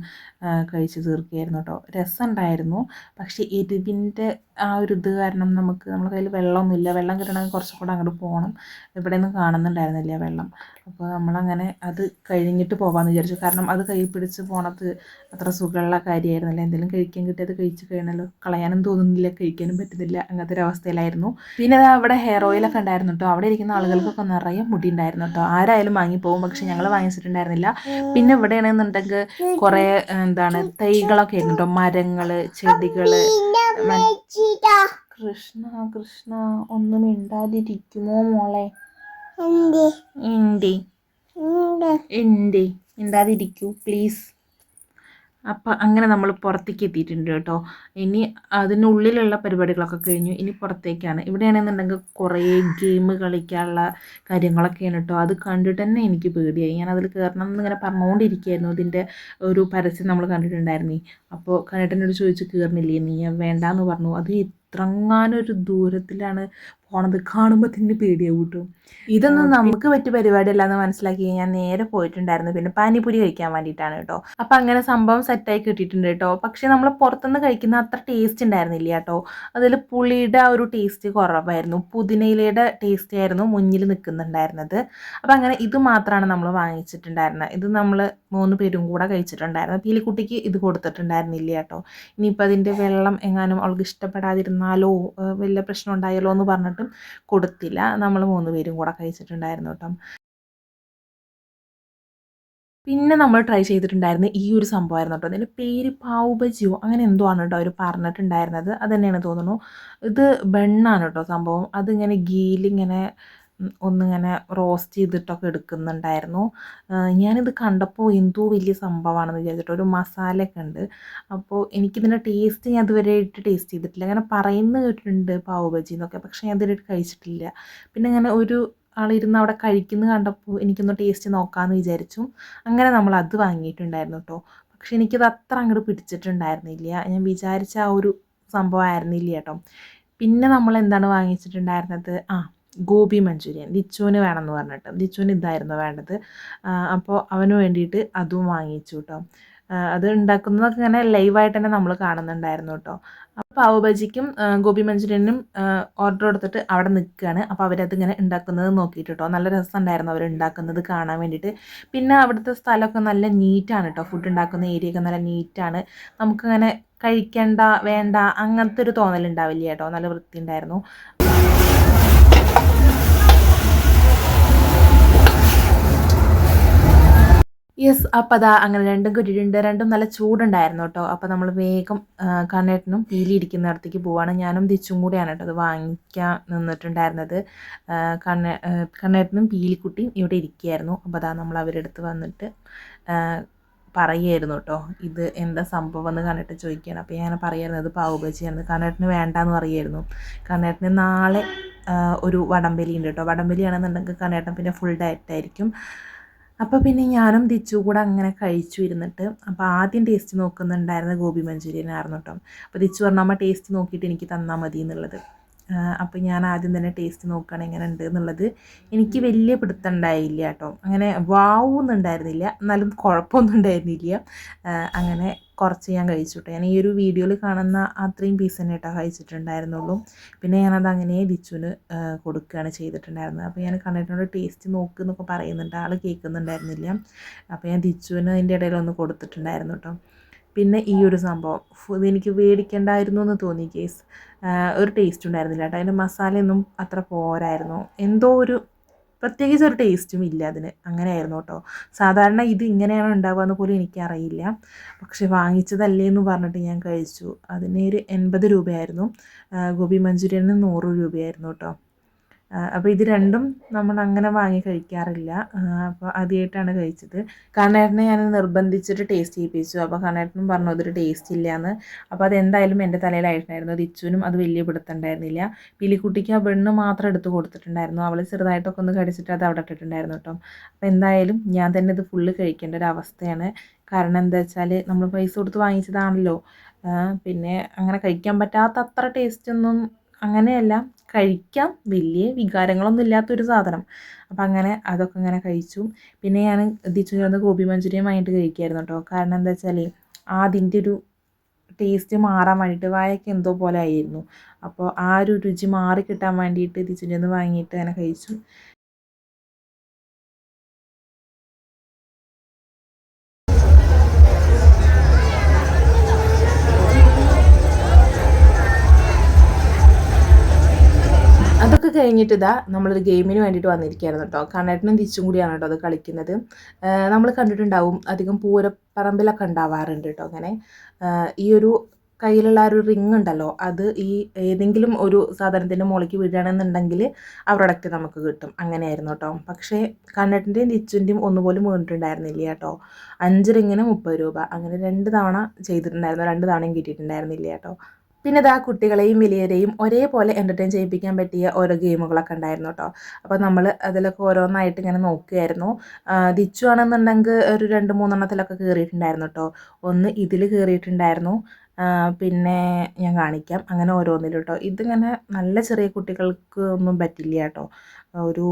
കഴിച്ച് തീർക്കുകയായിരുന്നു കേട്ടോ. രസമുണ്ടായിരുന്നു. പക്ഷേ എരിവിൻ്റെ ആ ഒരു ഇത് കാരണം നമ്മുടെ കയ്യിൽ വെള്ളമൊന്നുമില്ല. വെള്ളം കിട്ടണമെങ്കിൽ കുറച്ചും കൂടെ അങ്ങോട്ട് പോകണം. ഇവിടെ ഒന്നും കാണുന്നുണ്ടായിരുന്നില്ല വെള്ളം. അപ്പോൾ നമ്മളങ്ങനെ അത് കഴിഞ്ഞിട്ട് പോകാമെന്ന് വിചാരിച്ചു. കാരണം അത് കൈ പിടിച്ച് പോണത് അത്ര സുഖമുള്ള കാര്യമായിരുന്നില്ല. എന്തെങ്കിലും കഴിക്കാൻ കിട്ടിയത് കഴിച്ച് കഴിഞ്ഞാലോ, കളയാനും തോന്നുന്നില്ല, കഴിക്കാനും പറ്റുന്നില്ല, അങ്ങനത്തെ ഒരു അവസ്ഥയിലായിരുന്നു. പിന്നെ അവിടെ ഹെയർ ഓയിലൊക്കെ ഉണ്ടായിരുന്നു കേട്ടോ. അവിടെ ഇരിക്കുന്ന ആളുകൾക്കൊക്കെ നിറയെ മുടി ഉണ്ടായിരുന്നു കേട്ടോ. ആരായാലും വാങ്ങിപ്പോകും, പക്ഷെ ഞങ്ങൾ വാങ്ങിച്ചിട്ടുണ്ടായിരുന്നില്ല. പിന്നെ ഇവിടെയാണെന്നുണ്ടെങ്കിൽ കുറേ തൈകളൊക്കെ ആയിരുന്നു കേട്ടോ. മരങ്ങൾ, ചെടികൾ, കൃഷ്ണ കൃഷ്ണ ഒന്നും മിണ്ടാതിരിക്കുമോ മോളെ? ഉണ്ട് മിണ്ടാതിരിക്കൂ പ്ലീസ്. അപ്പം അങ്ങനെ നമ്മൾ പുറത്തേക്ക് എത്തിയിട്ടുണ്ട് കേട്ടോ. ഇനി അതിനുള്ളിലുള്ള പരിപാടികളൊക്കെ കഴിഞ്ഞു, ഇനി പുറത്തേക്കാണ്. ഇവിടെയാണെന്നുണ്ടെങ്കിൽ കുറേ ഗെയിം കളിക്കാനുള്ള കാര്യങ്ങളൊക്കെയാണ് കേട്ടോ. അത് കണ്ടിട്ട് തന്നെ എനിക്ക് പേടിയായി. ഞാൻ അതിൽ കയറണം എന്നിങ്ങനെ പറഞ്ഞുകൊണ്ടിരിക്കുകയായിരുന്നു. ഇതിൻ്റെ ഒരു പരസ്യം നമ്മൾ കണ്ടിട്ടുണ്ടായിരുന്നേ. അപ്പോൾ കണ്ടിട്ടെന്നോട് ചോദിച്ചു കയറുന്നില്ലേ നീ? വേണ്ടാന്ന് പറഞ്ഞു. അത് ഇത്രങ്ങാനൊരു ദൂരത്തിലാണ് പോണത്. കാണുമ്പോൾ തന്നെ പേടിയാവും കേട്ടോ. ഇതൊന്നും നമുക്ക് പറ്റിയ പരിപാടിയല്ല എന്ന് മനസ്സിലാക്കി ഞാൻ നേരെ പോയിട്ടുണ്ടായിരുന്നു. പിന്നെ പാനിപൂരി കഴിക്കാൻ വേണ്ടിയിട്ടാണ് കേട്ടോ. അപ്പം അങ്ങനെ സംഭവം സെറ്റായി കിട്ടിയിട്ടുണ്ട് കേട്ടോ. പക്ഷേ നമ്മൾ പുറത്തുനിന്ന് കഴിക്കുന്ന അത്ര ടേസ്റ്റ് ഉണ്ടായിരുന്നില്ല കേട്ടോ. അതിൽ പുളിയുടെ ആ ഒരു ടേസ്റ്റ് കുറവായിരുന്നു, പുതിനയിലയുടെ ടേസ്റ്റ് ആയിരുന്നു മുന്നിൽ നിൽക്കുന്നുണ്ടായിരുന്നത്. അപ്പം അങ്ങനെ ഇത് മാത്രമാണ് നമ്മൾ വാങ്ങിച്ചിട്ടുണ്ടായിരുന്നത്. ഇത് നമ്മൾ 3 പേരും കൂടെ കഴിച്ചിട്ടുണ്ടായിരുന്നു. പീലിക്കുട്ടിക്ക് ഇത് കൊടുത്തിട്ടുണ്ടായിരുന്നില്ല കേട്ടോ. ഇനിയിപ്പോൾ അതിൻ്റെ വെള്ളം എങ്ങാനും അവൾക്ക് ഇഷ്ടപ്പെടാതിരുന്നാലോ വലിയ പ്രശ്നം ഉണ്ടായാലോ എന്ന് പറഞ്ഞിട്ട് കൊടുത്തില്ല. നമ്മൾ 3 പേരും കൂടെ കഴിച്ചിട്ടുണ്ടായിരുന്നു കേട്ടോ. പിന്നെ നമ്മൾ ട്രൈ ചെയ്തിട്ടുണ്ടായിരുന്നത് ഈ ഒരു സംഭവമായിരുന്നു കേട്ടോ. അതിൻ്റെ പേര് പാവ് ബജിയോ അങ്ങനെ എന്തോ ആണ് കേട്ടോ അവർ പറഞ്ഞിട്ടുണ്ടായിരുന്നത്. അത് തന്നെയാണ് തോന്നുന്നു. ഇത് ബണ്ണാണ് കേട്ടോ സംഭവം. അതിങ്ങനെ ഗീലിങ്ങനെ ഒന്നിങ്ങനെ റോസ്റ്റ് ചെയ്തിട്ടൊക്കെ എടുക്കുന്നുണ്ടായിരുന്നു. ഞാനിത് കണ്ടപ്പോൾ എന്തോ വലിയ സംഭവമാണെന്ന് വിചാരിച്ചിട്ട്. ഒരു മസാലയൊക്കെ ഉണ്ട്. അപ്പോൾ എനിക്കിതിൻ്റെ ടേസ്റ്റ് ഞാൻ ഇതുവരെ ഇട്ട് ടേസ്റ്റ് ചെയ്തിട്ടില്ല. അങ്ങനെ പറയുന്നത് കേട്ടിട്ടുണ്ട് പാവ് ബജി എന്നൊക്കെ, പക്ഷേ ഞാൻ ഇതുവരെ കഴിച്ചിട്ടില്ല. പിന്നെ അങ്ങനെ ഒരു ആളിരുന്ന് അവിടെ കഴിക്കുന്നത് കണ്ടപ്പോൾ എനിക്കൊന്ന് ടേസ്റ്റ് നോക്കാമെന്ന് വിചാരിച്ചു. അങ്ങനെ നമ്മൾ അത് വാങ്ങിയിട്ടുണ്ടായിരുന്നു കേട്ടോ. പക്ഷെ എനിക്കത് അത്ര അങ്ങോട്ട് പിടിച്ചിട്ടുണ്ടായിരുന്നില്ല. ഞാൻ വിചാരിച്ച ആ ഒരു സംഭവമായിരുന്നില്ല കേട്ടോ. പിന്നെ നമ്മൾ എന്താണ് വാങ്ങിച്ചിട്ടുണ്ടായിരുന്നത്? ഗോബി മഞ്ചൂരിയൻ. ദിച്ചുവിന് വേണമെന്ന് പറഞ്ഞിട്ട്. ദിച്ചുവിന് ഇതായിരുന്നു വേണ്ടത്. അപ്പോൾ അവന് വേണ്ടിയിട്ട് അതും വാങ്ങിച്ചു കേട്ടോ. അത് ഉണ്ടാക്കുന്നതൊക്കെ ഇങ്ങനെ ലൈവായിട്ട് തന്നെ നമ്മൾ കാണുന്നുണ്ടായിരുന്നു കേട്ടോ. അപ്പോൾ പാവ് ബജിക്കും ഗോബി മഞ്ചൂരിയനും ഓർഡർ കൊടുത്തിട്ട് അവിടെ നിൽക്കുകയാണ്. അപ്പോൾ അവരതിങ്ങനെ ഉണ്ടാക്കുന്നത് നോക്കിയിട്ട് കേട്ടോ. നല്ല രസമുണ്ടായിരുന്നു അവർ ഉണ്ടാക്കുന്നത് കാണാൻ വേണ്ടിയിട്ട്. പിന്നെ അവിടുത്തെ സ്ഥലമൊക്കെ നല്ല നീറ്റാണ് കേട്ടോ. ഫുഡ് ഉണ്ടാക്കുന്ന ഏരിയയൊക്കെ നല്ല നീറ്റാണ്. നമുക്കങ്ങനെ കഴിക്കണ്ട വേണ്ട അങ്ങനത്തെ ഒരു തോന്നലുണ്ടാവില്ല കേട്ടോ. നല്ല വൃത്തി ഉണ്ടായിരുന്നു. യെസ്, അപ്പോൾ അതാ അങ്ങനെ രണ്ടും കിട്ടിയിട്ടുണ്ട്. രണ്ടും നല്ല ചൂടുണ്ടായിരുന്നു കേട്ടോ. അപ്പോൾ നമ്മൾ വേഗം കണ്ണേട്ടനും പീലി ഇരിക്കുന്നിടത്തേക്ക് പോവുകയാണ്. ഞാനും ദിച്ചും കൂടെയാണ് കേട്ടോ അത് വാങ്ങിക്കാൻ നിന്നിട്ടുണ്ടായിരുന്നത്. കണ്ണേട്ടനും പീലിക്കുട്ടിയും ഇവിടെ ഇരിക്കുകയായിരുന്നു. അപ്പോൾ അതാ നമ്മൾ അവരുടെ അടുത്ത് വന്നിട്ട് പറയുമായിരുന്നു കേട്ടോ, ഇത് എന്താ സംഭവം എന്ന് കണ്ടിട്ട് ചോദിക്കുകയാണ്. അപ്പോൾ ഞാൻ പറയുമായിരുന്നു ഇത് പാവ് ബജിയാണ്. കണ്ണേട്ടന് വേണ്ടാന്ന് പറയുമായിരുന്നു. കണ്ണേട്ടന് നാളെ ഒരു വടംവലി ഉണ്ട് കേട്ടോ. വടംവലിയാണെന്നുണ്ടെങ്കിൽ കണ്ണേട്ടൻ പിന്നെ ഫുൾ ഡയറ്റായിരിക്കും. അപ്പോൾ പിന്നെ ഞാനും ദിച്ചു കൂടെ അങ്ങനെ കഴിച്ചു ഇരുന്നിട്ട്. അപ്പോൾ ആദ്യം ടേസ്റ്റ് നോക്കുന്നുണ്ടായിരുന്ന ഗോബി മഞ്ചൂരിയൻ ആയിരുന്നു കേട്ടോ. അപ്പോൾ ദിച്ചു പറഞ്ഞു അമ്മ ടേസ്റ്റ് നോക്കിയിട്ട് എനിക്ക് തന്നാൽ മതി എന്നുള്ളത്. അപ്പോൾ ഞാൻ ആദ്യം തന്നെ ടേസ്റ്റ് നോക്കുകയാണ് എങ്ങനെ ഉണ്ട് എന്നുള്ളത്. എനിക്ക് വലിയ പിടുത്തം ഉണ്ടായില്ല കേട്ടോ. അങ്ങനെ വാവുന്നുണ്ടായിരുന്നില്ല, എന്നാലും കുഴപ്പമൊന്നും ഉണ്ടായിരുന്നില്ല. അങ്ങനെ കുറച്ച് ഞാൻ കഴിച്ചു കേട്ടോ. ഞാൻ ഈ ഒരു വീഡിയോയിൽ കാണുന്ന അത്രയും പീസ് തന്നെ കേട്ടോ കഴിച്ചിട്ടുണ്ടായിരുന്നുള്ളൂ. പിന്നെ ഞാനത് അങ്ങനെ ദിച്ചുവിന് കൊടുക്കുകയാണ് ചെയ്തിട്ടുണ്ടായിരുന്നത്. അപ്പോൾ ഞാൻ കണ്ടിട്ടുണ്ട് ടേസ്റ്റ് നോക്ക് എന്നൊക്കെ പറയുന്നുണ്ട്. ആൾ കേൾക്കുന്നുണ്ടായിരുന്നില്ല. അപ്പോൾ ഞാൻ ദിച്ചുവിന് അതിൻ്റെ ഇടയിൽ ഒന്ന് കൊടുത്തിട്ടുണ്ടായിരുന്നു കേട്ടോ. പിന്നെ ഈ ഒരു സംഭവം ഇതെനിക്ക് മേടിക്കേണ്ടായിരുന്നു എന്ന് തോന്നി കേസ്. ഒരു ടേസ്റ്റ് ഉണ്ടായിരുന്നില്ല കേട്ടോ. അതിൻ്റെ മസാലയൊന്നും അത്ര പോരായിരുന്നു. എന്തോ ഒരു പ്രത്യേകിച്ച് ഒരു ടേസ്റ്റും ഇല്ല അതിന്. അങ്ങനെയായിരുന്നു കേട്ടോ. സാധാരണ ഇത് ഇങ്ങനെയാണ് ഉണ്ടാവുക എന്ന് പോലും എനിക്കറിയില്ല. പക്ഷെ വാങ്ങിച്ചതല്ലേ എന്ന് പറഞ്ഞിട്ട് ഞാൻ കഴിച്ചു. അതിന് ഒരു 80 രൂപയായിരുന്നു. ഗോബി മഞ്ചൂരിയന് 100 രൂപയായിരുന്നു കേട്ടോ. അപ്പോൾ ഇത് രണ്ടും നമ്മൾ അങ്ങനെ വാങ്ങി കഴിക്കാറില്ല. അപ്പോൾ ആദ്യമായിട്ടാണ് കഴിച്ചത്. കണ്ണേട്ടനെ ഞാൻ നിർബന്ധിച്ചിട്ട് ടേസ്റ്റ് ചെയ്യിപ്പിച്ചു. അപ്പോൾ കണ്ണേട്ടനും പറഞ്ഞു അതൊരു ടേസ്റ്റ് ഇല്ല എന്ന്. അപ്പോൾ അതെന്തായാലും എൻ്റെ തലയിലായിട്ടുണ്ടായിരുന്നു. ദിച്ചുവിനും അത് വലിയ പിടുത്തുണ്ടായിരുന്നില്ല. പീലിക്കുട്ടിക്ക് ആ ബണ്ണ് മാത്രം എടുത്ത് കൊടുത്തിട്ടുണ്ടായിരുന്നു. അവൾ ചെറുതായിട്ടൊക്കെ ഒന്ന് കടിച്ചിട്ട് അത് അവിടെ ഇട്ടിട്ടുണ്ടായിരുന്നു കേട്ടോ. അപ്പോൾ എന്തായാലും ഞാൻ തന്നെ ഇത് ഫുള്ള് കഴിക്കേണ്ട ഒരു അവസ്ഥയാണ്. കാരണം എന്താ വെച്ചാൽ നമ്മൾ പൈസ കൊടുത്ത് വാങ്ങിച്ചതാണല്ലോ. പിന്നെ അങ്ങനെ കഴിക്കാൻ പറ്റാത്ത അത്ര ടേസ്റ്റൊന്നും അങ്ങനെയല്ല, കഴിക്കാം, വലിയ വികാരങ്ങളൊന്നും ഇല്ലാത്തൊരു സാധനം. അപ്പം അങ്ങനെ അതൊക്കെ ഇങ്ങനെ കഴിച്ചു. പിന്നെ ഞാൻ ദിച്ചു ചേർന്ന് ഗോബി മഞ്ചൂരിയൻ വാങ്ങിയിട്ട് കഴിക്കുമായിരുന്നു കേട്ടോ. കാരണം എന്താ വെച്ചാൽ അതിൻ്റെ ഒരു ടേസ്റ്റ് മാറാൻ വേണ്ടിയിട്ട് വായൊക്കെ എന്തോ പോലെ ആയിരുന്നു. അപ്പോൾ ആ ഒരു രുചി മാറി കിട്ടാൻ വേണ്ടിയിട്ട് ദിച്ചുവിൻ്റെ ഒന്ന് വാങ്ങിയിട്ട് അങ്ങനെ കഴിച്ചു. അതൊക്കെ കഴിഞ്ഞിട്ട് ഇതാ നമ്മളൊരു ഗെയിമിന് വേണ്ടിയിട്ട് വന്നിരിക്കുകയായിരുന്നു കേട്ടോ. കണ്ണേട്ടനും തിരിച്ചും കൂടിയാണ് കേട്ടോ അത് കളിക്കുന്നത്. നമ്മൾ കണ്ടിട്ടുണ്ടാവും, അധികം പൂരപ്പറമ്പിലൊക്കെ ഉണ്ടാവാറുണ്ട് കേട്ടോ. അങ്ങനെ ഈ ഒരു കയ്യിലുള്ള ആ ഒരു റിങ് ഉണ്ടല്ലോ, അത് ഈ ഏതെങ്കിലും ഒരു സാധനത്തിൻ്റെ മുകളിലേക്ക് വീഴുകയാണെന്നുണ്ടെങ്കിൽ ആ പ്രൊഡക്റ്റ് നമുക്ക് കിട്ടും. അങ്ങനെയായിരുന്നു കേട്ടോ. പക്ഷേ കണ്ണട്ടിൻ്റെയും ദിച്ചുവിൻ്റെയും ഒന്നുപോലും വീണിട്ടുണ്ടായിരുന്നില്ല കേട്ടോ. 5 റിങ്ങിന് 30 രൂപ, അങ്ങനെ 2 തവണ ചെയ്തിട്ടുണ്ടായിരുന്നു. 2 തവണയും കിട്ടിയിട്ടുണ്ടായിരുന്നില്ല കേട്ടോ. പിന്നെ ഇതാ കുട്ടികളെയും വലിയവരെയും ഒരേപോലെ എൻ്റർടൈൻ ചെയ്യിപ്പിക്കാൻ പറ്റിയ ഓരോ ഗെയിമുകളൊക്കെ ഉണ്ടായിരുന്നു കേട്ടോ. അപ്പോൾ നമ്മൾ അതിലൊക്കെ ഓരോന്നായിട്ട് ഇങ്ങനെ നോക്കുകയായിരുന്നു. ദിച്ചു ആണെന്നുണ്ടെങ്കിൽ ഒരു 2-3 എണ്ണത്തിലൊക്കെ കയറിയിട്ടുണ്ടായിരുന്നു കേട്ടോ. ഒന്ന് ഇതിൽ കയറിയിട്ടുണ്ടായിരുന്നു. പിന്നെ ഞാൻ കാണിക്കാം, അങ്ങനെ ഓരോന്നിലും കേട്ടോ. ഇതിങ്ങനെ നല്ല ചെറിയ കുട്ടികൾക്ക് ഒന്നും പറ്റില്ല കേട്ടോ. ഒരു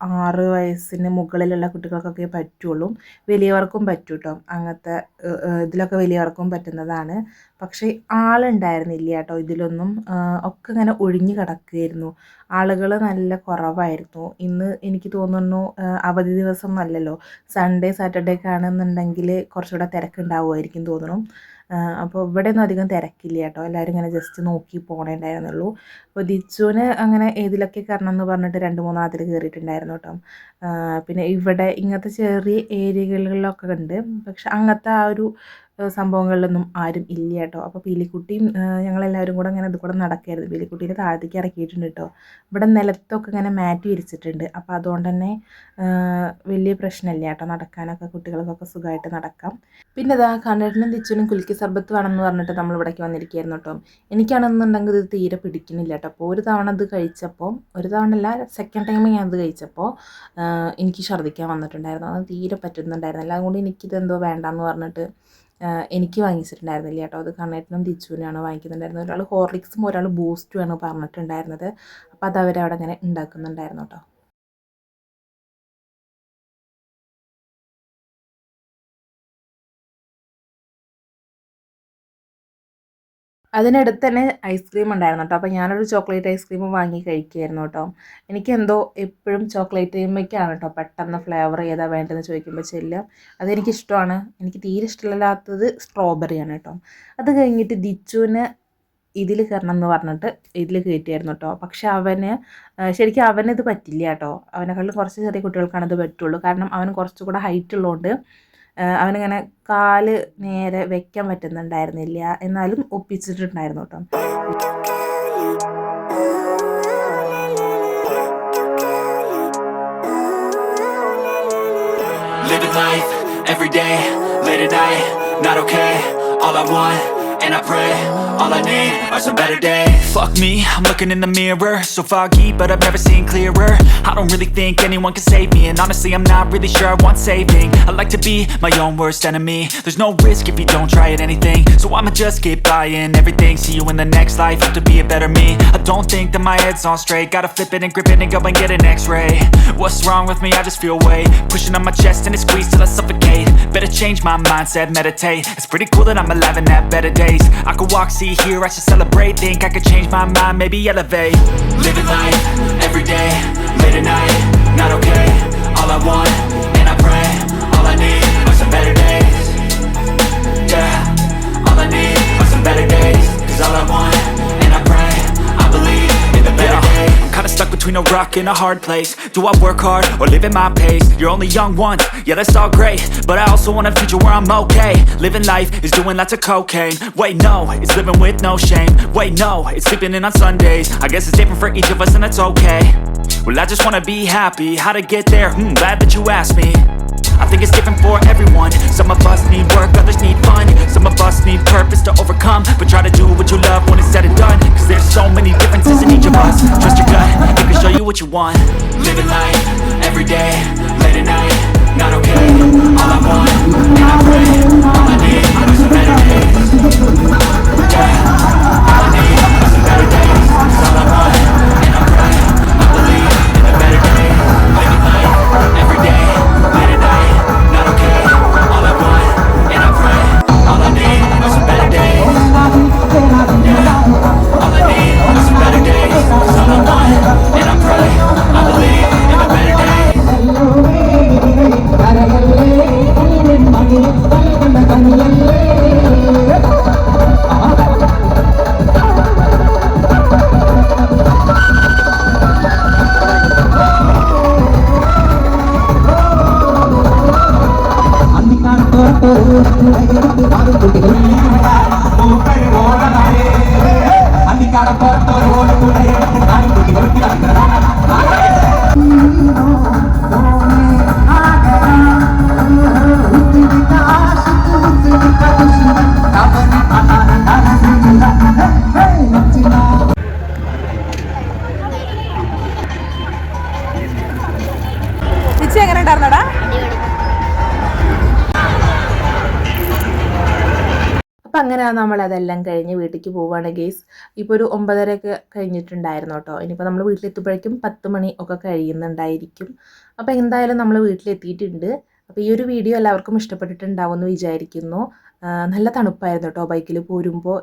6 വയസ്സിന് മുകളിലുള്ള കുട്ടികൾക്കൊക്കെ പറ്റുള്ളൂ. വലിയവർക്കും പറ്റും കേട്ടോ. അങ്ങനത്തെ ഇതിലൊക്കെ വലിയവർക്കും പറ്റുന്നതാണ്. പക്ഷേ ആളുണ്ടായിരുന്നില്ല കേട്ടോ ഇതിലൊന്നും. ഒക്കെ ഇങ്ങനെ ഒഴിഞ്ഞു കിടക്കുകയായിരുന്നു. ആളുകൾ നല്ല കുറവായിരുന്നു. ഇന്ന് എനിക്ക് തോന്നുന്നു അവധി ദിവസം അല്ലല്ലോ, സൺഡേ സാറ്റർഡേ ഒക്കെ ആണെന്നുണ്ടെങ്കിൽ കുറച്ചുകൂടെ തിരക്കുണ്ടാവുമായിരിക്കും തോന്നുന്നു. അപ്പോൾ ഇവിടെ ഒന്നും അധികം തിരക്കില്ല കേട്ടോ. എല്ലാവരും ഇങ്ങനെ ജസ്റ്റ് നോക്കി പോകണേണ്ടായിരുന്നുള്ളൂ. അപ്പോൾ ദിച്ചുവിന് അങ്ങനെ ഏതിലൊക്കെ കയറണം എന്ന് പറഞ്ഞിട്ട് 2-3 അതിൽ കയറിയിട്ടുണ്ടായിരുന്നു കേട്ടോ. പിന്നെ ഇവിടെ ഇങ്ങനത്തെ ചെറിയ ഏരിയകളിലൊക്കെ ഉണ്ട്. പക്ഷെ അങ്ങനത്തെ ആ ഒരു സംഭവങ്ങളിലൊന്നും ആരും ഇല്ല കേട്ടോ. അപ്പോൾ പീലിക്കുട്ടിയും ഞങ്ങളെല്ലാവരും കൂടെ ഇങ്ങനെ ഇത് കൂടെ നടക്കുകയായിരുന്നു. പീലിക്കുട്ടീനെ താഴത്തേക്ക് ഇറക്കിയിട്ടുണ്ട് കേട്ടോ. ഇവിടെ നിലത്തൊക്കെ ഇങ്ങനെ മാറ്റി വിരിച്ചിട്ടുണ്ട്. അപ്പോൾ അതുകൊണ്ട് തന്നെ വലിയ പ്രശ്നമില്ല കേട്ടോ, നടക്കാനൊക്കെ കുട്ടികൾക്കൊക്കെ സുഖമായിട്ട് നടക്കാം. പിന്നെ ഇതാ കണ്ണേട്ടനും ദിച്ചുവിനും കുലുക്കി സർബത്ത് വേണമെന്ന് പറഞ്ഞിട്ട് നമ്മൾ ഇവിടേക്ക് വന്നിരിക്കുകയായിരുന്നു കേട്ടോ. എനിക്കാണെന്നുണ്ടെങ്കിൽ ഇത് തീരെ പിടിക്കുന്നില്ല കേട്ടോ. അപ്പോൾ ഒരു തവണ ഇത് കഴിച്ചപ്പോൾ, ഒരു തവണ അല്ല, സെക്കൻഡ് ടൈം ഞാൻ ഇത് കഴിച്ചപ്പോൾ എനിക്ക് ഛർദ്ദിക്കാൻ വന്നിട്ടുണ്ടായിരുന്നു. അത് തീരെ പറ്റുന്നുണ്ടായിരുന്നില്ല. അതുകൊണ്ട് എനിക്കിതെന്തോ വേണ്ടാന്ന് പറഞ്ഞിട്ട് എനിക്ക് വാങ്ങിച്ചിട്ടുണ്ടായിരുന്നില്ല കേട്ടോ. അത് കണ്ണേട്ടനും ദിച്ചുവിനാണ് വാങ്ങിക്കുന്നുണ്ടായിരുന്നത്. ഒരാൾ ഹോർലിക്സും ഒരാൾ ബൂസ്റ്റുമാണ് പറഞ്ഞിട്ടുണ്ടായിരുന്നത്. അപ്പോൾ അത് അവരവിടെ ഇങ്ങനെ ഉണ്ടാക്കുന്നുണ്ടായിരുന്നു കേട്ടോ. അതിനടുത്ത് തന്നെ ഐസ്ക്രീം ഉണ്ടായിരുന്നു കേട്ടോ. അപ്പോൾ ഞാനൊരു ചോക്ലേറ്റ് ഐസ്ക്രീം വാങ്ങി കഴിക്കുമായിരുന്നു കേട്ടോ. എനിക്കെന്തോ എപ്പോഴും ചോക്ലേറ്റിലേക്കാണ് കേട്ടോ പെട്ടെന്ന് ഫ്ലേവർ ഏതാ വേണ്ടതെന്ന് ചോദിക്കുമ്പോൾ ചെല്ലുക. അതെനിക്കിഷ്ടമാണ്. എനിക്ക് തീരെ ഇഷ്ടമില്ലാത്തത് സ്ട്രോബെറിയാണ് കേട്ടോ. അത് കഴിഞ്ഞിട്ട് ദിച്ചുവിന് ഇതിൽ കയറണം എന്ന് പറഞ്ഞിട്ട് ഇതിൽ കയറ്റിയായിരുന്നു കേട്ടോ. പക്ഷെ ശരിക്കും അവനിത് പറ്റില്ല കേട്ടോ. അവനെക്കാളും കുറച്ച് ചെറിയ കുട്ടികൾക്കാണ് ഇത് പറ്റുള്ളൂ. കാരണം അവന് കുറച്ചുകൂടെ ഹൈറ്റ് ഉള്ളതുകൊണ്ട് അവനിങ്ങനെ കാല് നേരെ വെക്കാൻ പറ്റുന്നുണ്ടായിരുന്നില്ല. എന്നാലും ഒപ്പിച്ചിട്ടുണ്ടായിരുന്നു കേട്ടോ. Living life, every day, late at night, not okay. All I want, and I pray, all I need are some better days. Fuck me, I'm looking in the mirror, so foggy, but I've never seen clearer. I don't really think anyone can save me, and honestly I'm not really sure I want saving. I like to be my own worst enemy. There's no risk if you don't try at anything, so I'ma just keep buying everything. See you in the next life, have to be a better me. I don't think that my head's on straight, gotta flip it and grip it and go and get an x-ray. What's wrong with me? I just feel weight pushing on my chest and it squeezes till I suffocate. Better change my mindset, meditate. It's pretty cool that I'm alive and have better days. I could walk, see, hear, I should celebrate. Think I could change my mind, maybe elevate. Living life, every day, late at night, not okay. All I want, and I pray, all I need are some better days. Yeah, all I need are some better days. Cause all I want, and I pray, I believe in the better days. I'm kinda stuck between a rock and a hard place. Do I work hard or live at my pace? You're only young once, yeah that's all great, but I also want a future where I'm okay. Living life is doing lots of cocaine. Wait no, it's living with no shame. Wait no, it's sleeping in on Sundays. I guess it's different for each of us and that's okay. Well I just wanna be happy, how to get there? Glad that you asked me. I think it's different for everyone. Some of us need work, others need fun. Some of us need purpose to overcome. But try to do what you love when it's said and done. Cause there's so many differences in each of us. Trust your gut, it can show you what you want. Living life, every day, late at night, not okay. All I want, and I pray, all I need are some better days. Yeah, all I need are some better days. Cause all I want, and I pray, I believe in the better days. Living life, every day, late at night, not okay. All I want, and I pray, all I need are some better days. Yeah, all I need are some better days. Cause all I want, and I pray, I believe in the better days. അങ്ങനെ നമ്മളതെല്ലാം കഴിഞ്ഞ് വീട്ടിലേക്ക് പോവുകയാണ് ഗെയ്സ്. ഇപ്പോൾ ഒരു 9:30 കഴിഞ്ഞിട്ടുണ്ടായിരുന്നു കേട്ടോ. ഇനിയിപ്പോൾ നമ്മൾ വീട്ടിലെത്തുമ്പോഴേക്കും 10 മണി ഒക്കെ കഴിയുന്നുണ്ടായിരിക്കും. അപ്പോൾ എന്തായാലും നമ്മൾ വീട്ടിലെത്തിയിട്ടുണ്ട്. അപ്പോൾ ഈ ഒരു വീഡിയോ എല്ലാവർക്കും ഇഷ്ടപ്പെട്ടിട്ടുണ്ടാവുമെന്ന് വിചാരിക്കുന്നു. നല്ല തണുപ്പായിരുന്നു കേട്ടോ ബൈക്കിൽ പോരുമ്പോൾ.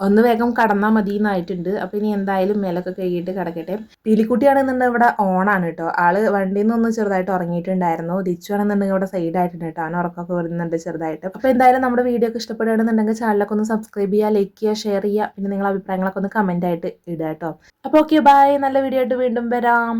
ഒന്ന് വേഗം കടന്നാൽ മതി എന്നായിട്ടുണ്ട്. അപ്പോൾ ഇനി എന്തായാലും മേലൊക്കെ കഴുകിയിട്ട് കിടക്കട്ടെ. പീലിക്കുട്ടിയാണെന്നുണ്ടെങ്കിൽ ഇവിടെ ഓണാണ് കേട്ടോ. ആള് വണ്ടിയിൽ നിന്നൊന്ന് ചെറുതായിട്ട് ഉറങ്ങിയിട്ടുണ്ടായിരുന്നു. ദിച്ചുവാണെന്നുണ്ടെങ്കിൽ ഇവിടെ സൈഡായിട്ടുണ്ട് കേട്ടോ. അവൻ ഉറക്കമൊക്കെ വരുന്നുണ്ട് ചെറുതായിട്ട്. അപ്പോൾ എന്തായാലും നമ്മുടെ വീഡിയോ ഒക്കെ ഇഷ്ടപ്പെടുകയാണെന്നുണ്ടെങ്കിൽ ചാനലൊക്കെ ഒന്ന് സബ്സ്ക്രൈബ് ചെയ്യുക, ലൈക്ക് ചെയ്യുക, ഷെയർ ചെയ്യുക. പിന്നെ നിങ്ങളുടെ അഭിപ്രായങ്ങളൊക്കെ ഒന്ന് കമൻറ്റായിട്ട് ഇടുക കേട്ടോ. അപ്പോൾ ഓക്കെ, ബൈ. നല്ല വീഡിയോ ആയിട്ട് വീണ്ടും വരാം.